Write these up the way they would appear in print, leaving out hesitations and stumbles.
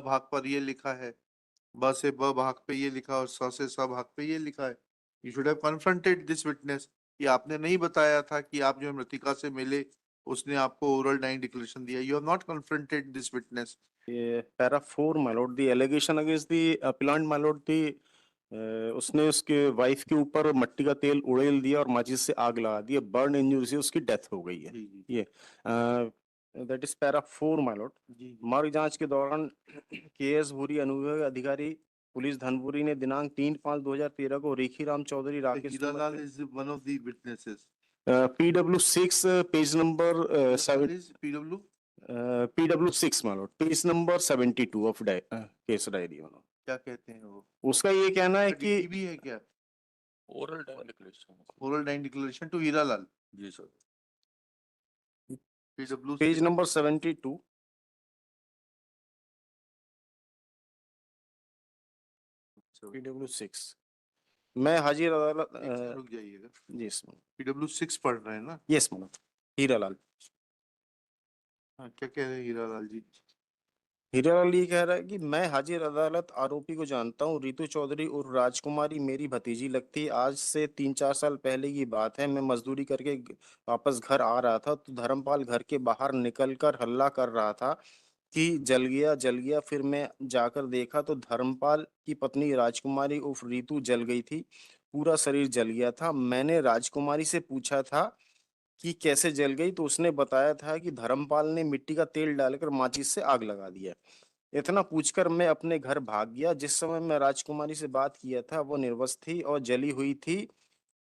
भाग पर ये लिखा है, ब से ब भाग पे ये लिखा और स से स भाग पे ये लिखा है। You should have confronted this witness. ये आपने नहीं बताया था कि आप जो मृतिका से मिले उसने आपको ओरल डाइंग डिक्लेरेशन दिया। You have not confronted this witness. ये para 4 my lord, the allegation against the appellant my lord थी, उसने उसके वाइफ के ऊपर मट्टी का तेल उड़ेल दिया और माचिस से आग लगा दी, बर्न इंजरी से उसकी डेथ हो गई है। जी जी ये that is para 4 my lord. जी मार्ग जांच के दौरान केएस भूरी अनुविभाग अधिकारी पुलिस धनपुरी ने दिनांक 3/5/2013 को रेखी राम चौधरी जी। राकेश कीमत Hiralal is one of the witnesses. PW6 page number Hiralal is PW. PW6 मानो page number 72 of case diary मानो। क्या कहते हैं वो? उसका ये कहना है कि डीडी भी है क्या? Oral dying declaration. Oral dying declaration to Hiralal. जी sir. PW page number 72। PW6 मैं हाजिर अदालत रुक जाइएगा। यस मानो। PW6 पढ़ रहे हैं ना? यस मानो। हीरालाल। हाँ, क्या कह रहे हैं हीरालाल जी? हीरालाल ये कह रहा है कि मैं हाजिर अदालत आरोपी को जानता हूँ, रितु चौधरी और राजकुमारी मेरी भतीजी लगती है। आज से 3-4 साल पहले की बात है, मैं मजदूरी करके वापस घर आ रहा था तो धर्मपाल घर के बाहर निकलकर हल्ला कर रहा था कि जल गया जल गया। फिर मैं जाकर देखा तो धर्मपाल की पत्नी राजकुमारी उर्फ रीतू जल गई थी, पूरा शरीर जल गया था। मैंने राजकुमारी से पूछा था कि कैसे जल गई तो उसने बताया था कि धर्मपाल ने मिट्टी का तेल डालकर माचिस से आग लगा दिया। इतना पूछकर मैं अपने घर भाग गया। जिस समय मैं राजकुमारी से बात किया था वो निर्वस्त्र थी और जली हुई थी।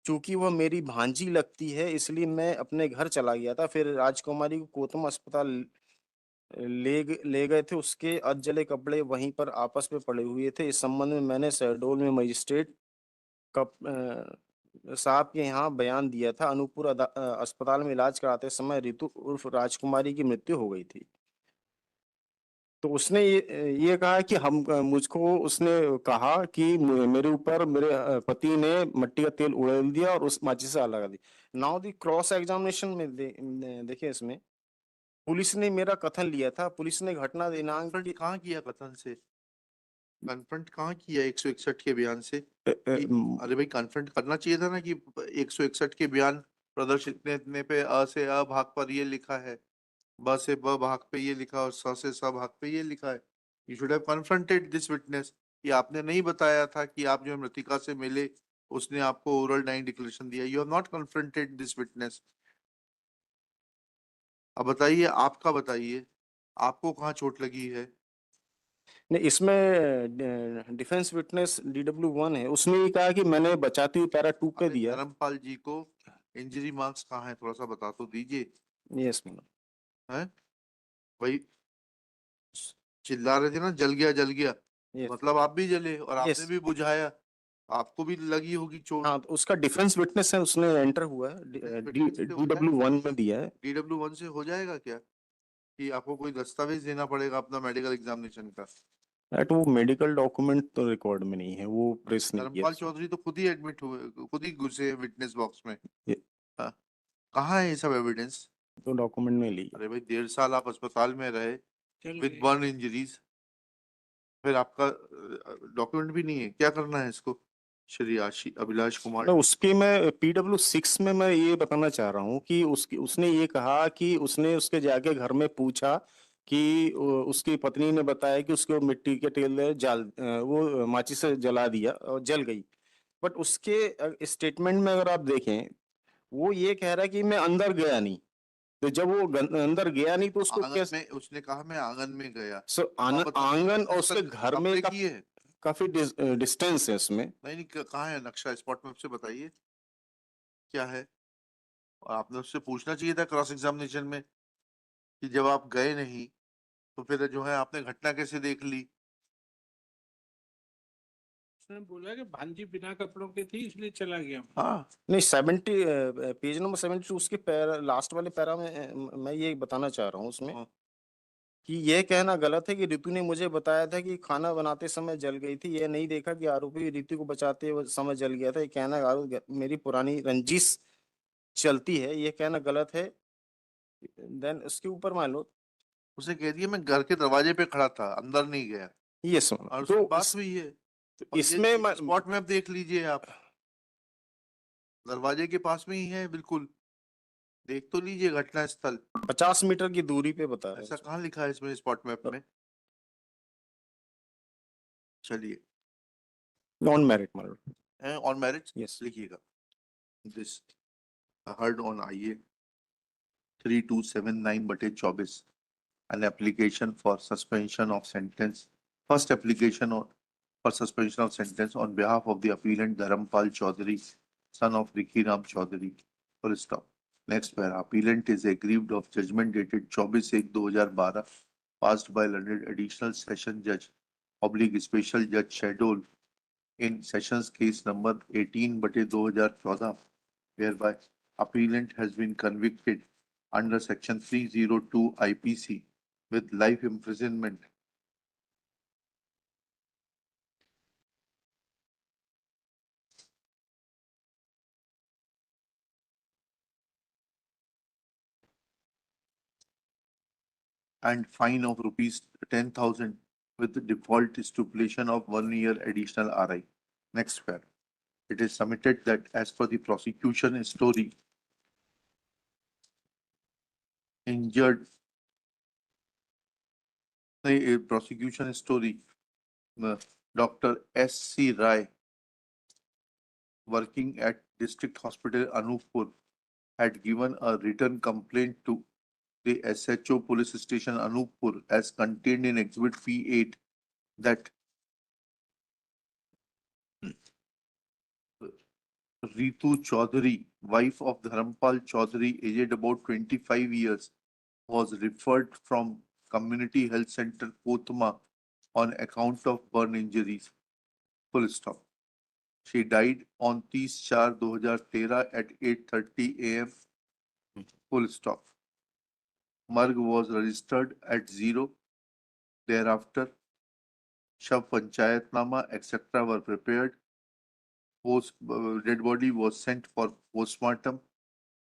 चूंकि वह मेरी भांजी लगती है इसलिए मैं अपने घर चला गया था। फिर राजकुमारी को कोतम अस्पताल ले गए थे। उसके अधजले कपड़े वहीं पर आपस में पड़े हुए थे। इस संबंध में मैंने शहडोल में मजिस्ट्रेट साहब के यहाँ बयान दिया था। अनूपपुर अस्पताल में इलाज कराते समय रितु उर्फ राजकुमारी की मृत्यु हो गई थी। तो उसने ये कहा कि हम मुझको उसने कहा कि मेरे ऊपर मेरे पति ने मिट्टी का तेल उड़ेल दिया और उस माचिस से आग लगा दी। नाउ दी क्रॉस एग्जामिनेशन में देखिए इसमें पुलिस ने मेरा कथन लिया था। पुलिस ने घटना दिनांक कन्फ्रंट कहाँ किया कथन से? कन्फ्रंट कहाँ किया 161 के बयान से? अरे भाई, कन्फ्रंट करना चाहिए था ना कि 161 के बयान प्रदर्शित इतने इतने पे अ से अ भाग पर ये लिखा है, ब से ब भाग पे ये लिखा और स से स भाग पे ये लिखा है। You should have confronted this witness. ये आपने नहीं बताया था कि आप जो मृतिका से मिले उसने आपको ओरल डाइंग डिक्लेरेशन दिया। You have not confronted this witness. अब बताइए, आपका बताइए, आपको कहाँ चोट लगी है? नहीं, इसमें डिफेंस विटनेस DW1 है। उसने ये कहा कि मैंने बचाती हुई पैरा 2 पे अबे दिया। धर्मपाल जी को इंजरी मार्क्स कहाँ है, थोड़ा सा बता तो दीजिए। Yes madam. हैं भाई, चिल्ला रहे थे ना जल गया, तो यस। मतलब आप भी जले और आपने यस। भी बुझाया, आपको भी लगी होगी चोट। हाँ, तो उसका डिफेंस विटनेस है, उसने एंटर हुआ है, फिटनेस से हो जाएगा? DW1 में दिया है। DW1 से हो जाएगा क्या कि आपको कोई दस्तावेज देना पड़ेगा अपना मेडिकल एग्जामिनेशन का? बट वो मेडिकल डॉक्यूमेंट तो रिकॉर्ड में नहीं है, वो प्रेस ने किया। धर्मपाल चौधरी तो खुद ही एडमिट हुए, खुद ही घुसे विटनेस बॉक्स में। ये हाँ, कहाँ है ये सब एविडेंस? तो डॉक्यूमेंट में ली है। अरे भाई, 1.5 साल आप अस्पताल में रहे विद बर्न इंजरीज, फिर आपका डॉक्यूमेंट भी नहीं है? क्या करना है इसको? श्री अभिलाष कुमार। मतलब उसके मैं PW6 में मैं ये बताना चाह रहा हूँ कि उसने ये कहा कि उसने उसके जाके घर में पूछा कि उसकी पत्नी ने बताया कि उसको मिट्टी के तेल वो माचिस से जला दिया और जल गई। बट उसके स्टेटमेंट में अगर आप देखें वो ये कह रहा है कि मैं अंदर गया नहीं। तो जब वो अंदर गया नहीं तो उसको आंगन कैसे में, उसने कहा मैं आंगन में गया। सो आप बता, आंगन और उसके हस्तक घर में कपड़े किए हैं? काफी डिस्टेंस है उसमें। नहीं नहीं, कहाँ है नक्शा, स्पॉट मैप से बताइए क्या है। और आपने उससे पूछना चाहिए था क्रॉस एग्जामिनेशन में कि जब आप गए नहीं तो फिर जो है आपने घटना कैसे देख ली? उसने बोला कि भांजी बिना कपड़ों की थी इसलिए चला गया। हाँ, नहीं, पेज नंबर 72 उसके पैरा लास्ट वाले पैरा में मैं ये बताना चाह रहा हूँ उसमें हाँ। कि यह कहना गलत है कि रितु ने मुझे बताया था कि खाना बनाते समय जल गई थी। यह नहीं देखा कि आरोपी रितु को बचाते समय जल गया था। ये कहना मेरी पुरानी रंजिश चलती है, यह कहना गलत है। देन उसके ऊपर मान लो उसे कह दिया मैं घर के दरवाजे पे खड़ा था, अंदर नहीं गया, यस और उससे तो बात हुई है। और ये इसमें स्पॉट मैप देख लीजिए आप, दरवाजे के पास में ही है बिल्कुल, देख तो लीजिए घटना स्थल। 50 मीटर की दूरी पे बता रहे ऐसा हैं। कहाँ लिखा है इसमें स्पॉट मैप में? चलिए, non married murder. On marriage yes. लिखिएगा। This heard on IA 3279/24 an application for suspension of sentence, first application for suspension of sentence on behalf of the appellant Dharampal Chaudhary, son of Ricky Ram Chaudhary. Full stop. Next para. Appellant is aggrieved of judgment dated 24/1/2012, passed by learned additional session judge / special judge schedule in sessions case number 18/2014, whereby appellant has been convicted under section 302 IPC with life imprisonment and fine of rupees 10,000 with the default stipulation of 1 year additional RI. Next pair. It is submitted that as per the prosecution story, injured prosecution story, Dr. S.C. Rai, working at District Hospital Anuppur, had given a written complaint to the SHO Police Station Anuppur as contained in Exhibit P8 that Ritu Chaudhary, wife of Dharampal Chaudhary, aged about 25 years, was referred from Community Health Center Kothma on account of burn injuries. Full stop. She died on 30/4/2013 at 8:30 a.m. Full stop. Marg was registered at 0. Thereafter, Shav Panchayatnama, etc. were prepared. Dead body was sent for postmortem,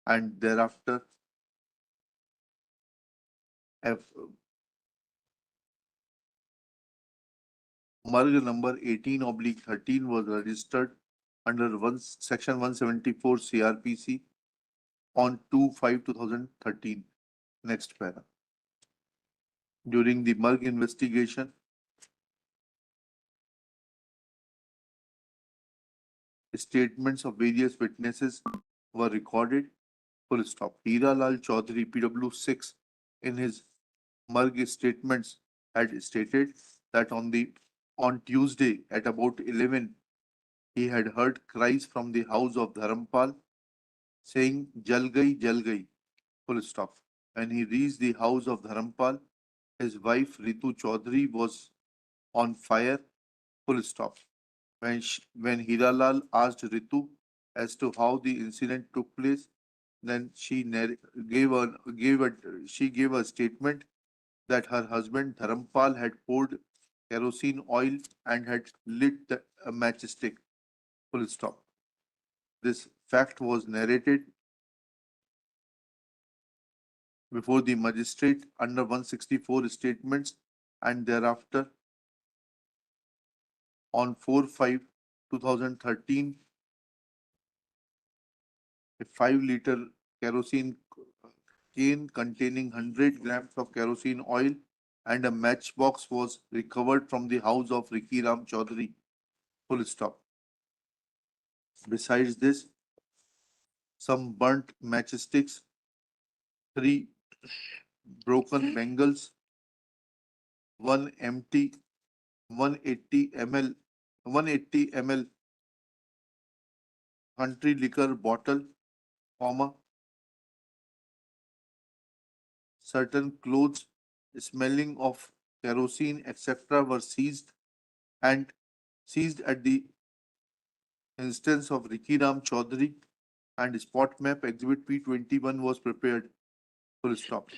and thereafter, Marg number 18/13 was registered under section 174 CRPC on 2/5/2013. Next para. During the Marg investigation, statements of various witnesses were recorded. Full stop. Hira Lal Chaudhary, PW6, in his Marg statements had stated that on Tuesday at about 11, he had heard cries from the house of Dharampal saying Jal Gai, full stop. When he reached the house of Dharampal, his wife Ritu Chaudhary was on fire, full stop. When Hiralal asked Ritu as to how the incident took place, then she gave a statement that her husband Dharampal had poured kerosene oil and had lit the matchstick. Full stop. This fact was narrated before the magistrate under 164 statements, and thereafter on 4/5/2013, a 5-liter kerosene can containing 100 grams of kerosene oil and a matchbox was recovered from the house of Ricky Ram Chaudhary. Full stop. Besides this, some burnt matchsticks, 3 broken bangles, 1 empty 180 ml country liquor bottle, certain clothes smelling of kerosene, etc. were seized at the instance of Ricky Ram Chaudhary, and spot map exhibit P21 was prepared. Full stop.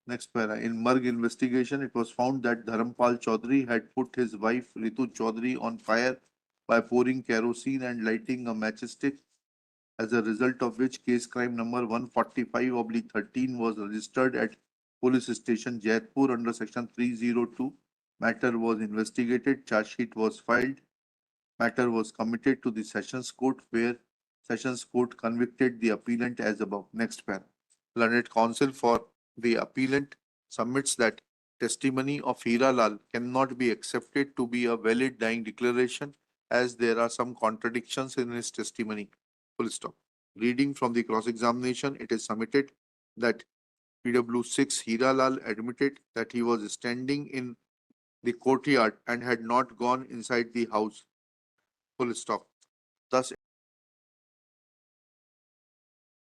Next para. In Marg investigation, it was found that Dharampal Chaudhary had put his wife Ritu Chaudhary on fire by pouring kerosene and lighting a matchstick, as a result of which case crime number 145/13 was registered at Police Station, Jaipur, under section 302. Matter was investigated, charge sheet was filed. Matter was committed to the Sessions Court, where Sessions Court convicted the appellant as above. Next para. Learned counsel for the appellant submits that testimony of Hira Lal cannot be accepted to be a valid dying declaration, as there are some contradictions in his testimony. Full stop. Reading from the cross-examination, it is submitted that PW6 Hira Lal admitted that he was standing in the courtyard and had not gone inside the house. Full stop.